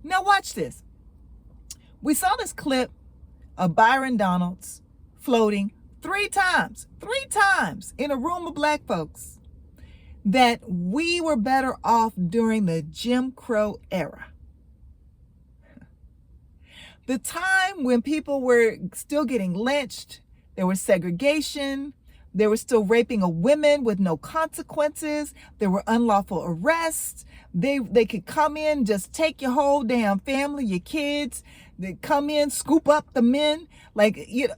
Now watch this. We saw this clip of Byron Donalds floating three times in a room of black folks that we were better off during the Jim Crow era. The time when people were still getting lynched, there was segregation, they were still raping of women with no consequences, there were unlawful arrests, they could come in, just take your whole damn family, your kids, they come in, scoop up the men. Like, you know,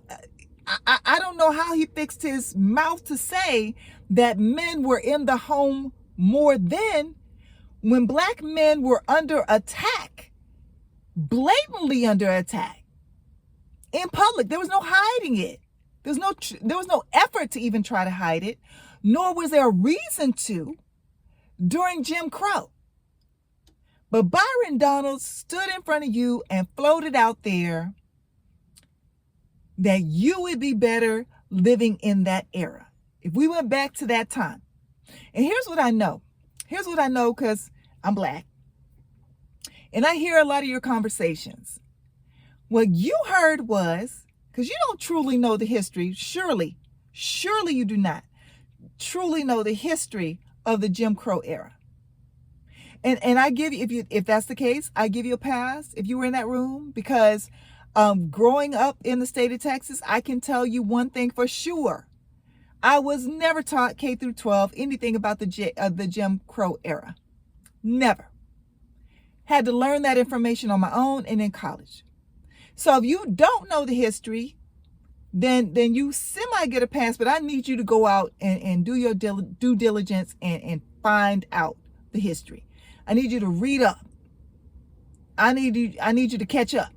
I don't know how he fixed his mouth to say that men were in the home more then, when black men were under attack, blatantly under attack, in public. There was no hiding it. There was no effort to even try to hide it, nor was there a reason to during Jim Crow. But Byron Donalds stood in front of you and floated out there that you would be better living in that era if we went back to that time. And here's what I know. Here's what I know, because I'm black. And I hear a lot of your conversations. What you heard was, because you don't truly know the history, surely you do not truly know the history of the Jim Crow era. And I give you, if that's the case, I give you a pass if you were in that room, because growing up in the state of Texas, I can tell you one thing for sure. I was never taught K through 12 anything about the Jim Crow era. Never. Had to learn that information on my own and in college. So if you don't know the history, then you semi get a pass, but I need you to go out and do your due diligence and find out the history. I need you to read up. I need you to catch up.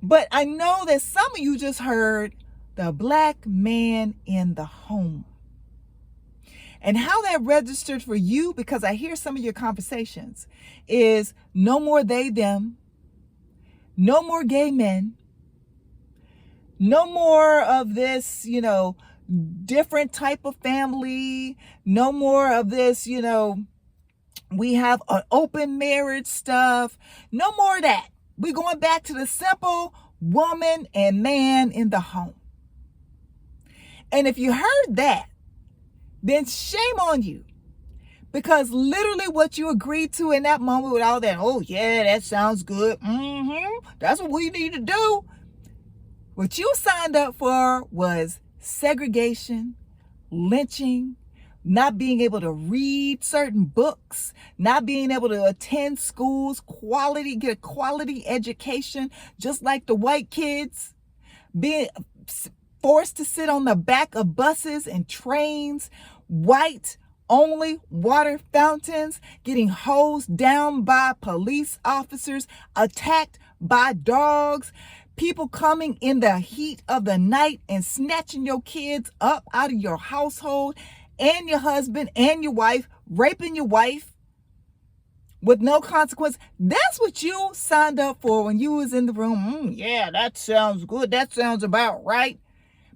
But I know that some of you just heard the black man in the home. And how that registered for you, because I hear some of your conversations, is no more they, them, no more gay men, no more of this, different type of family, no more of this, we have an open marriage stuff, no more of that. We're going back to the simple woman and man in the home. And if you heard that, then shame on you. Because literally what you agreed to in that moment with all that, oh yeah, that sounds good. That's what we need to do. What you signed up for was segregation, lynching, not being able to read certain books, not being able to attend schools, get a quality education, just like the white kids, being forced to sit on the back of buses and trains, white only water fountains, getting hosed down by police officers, attacked by dogs, people coming in the heat of the night and snatching your kids up out of your household and your husband and your wife, raping your wife with no consequence. That's what you signed up for when you was in the room. Yeah, that sounds good. That sounds about right.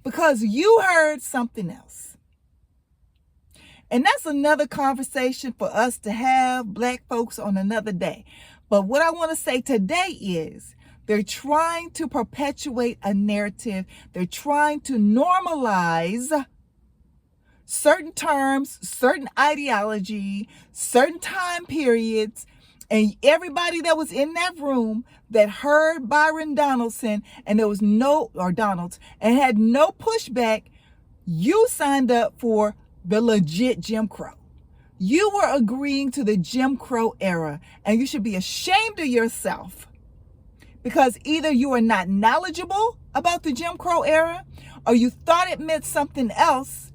Because you heard something else. And that's another conversation for us to have, black folks, on another day. But what I want to say today is they're trying to perpetuate a narrative. They're trying to normalize certain terms, certain ideology, certain time periods. And everybody that was in that room that heard Byron Donaldson and there was Donalds and had no pushback, you signed up for the legit Jim Crow. You were agreeing to the Jim Crow era, and you should be ashamed of yourself, because either you are not knowledgeable about the Jim Crow era, or you thought it meant something else.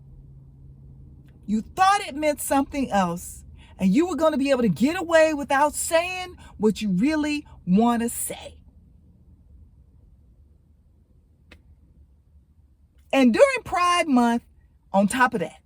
You thought it meant something else, and you were going to be able to get away without saying what you really want to say. And during Pride Month, on top of that,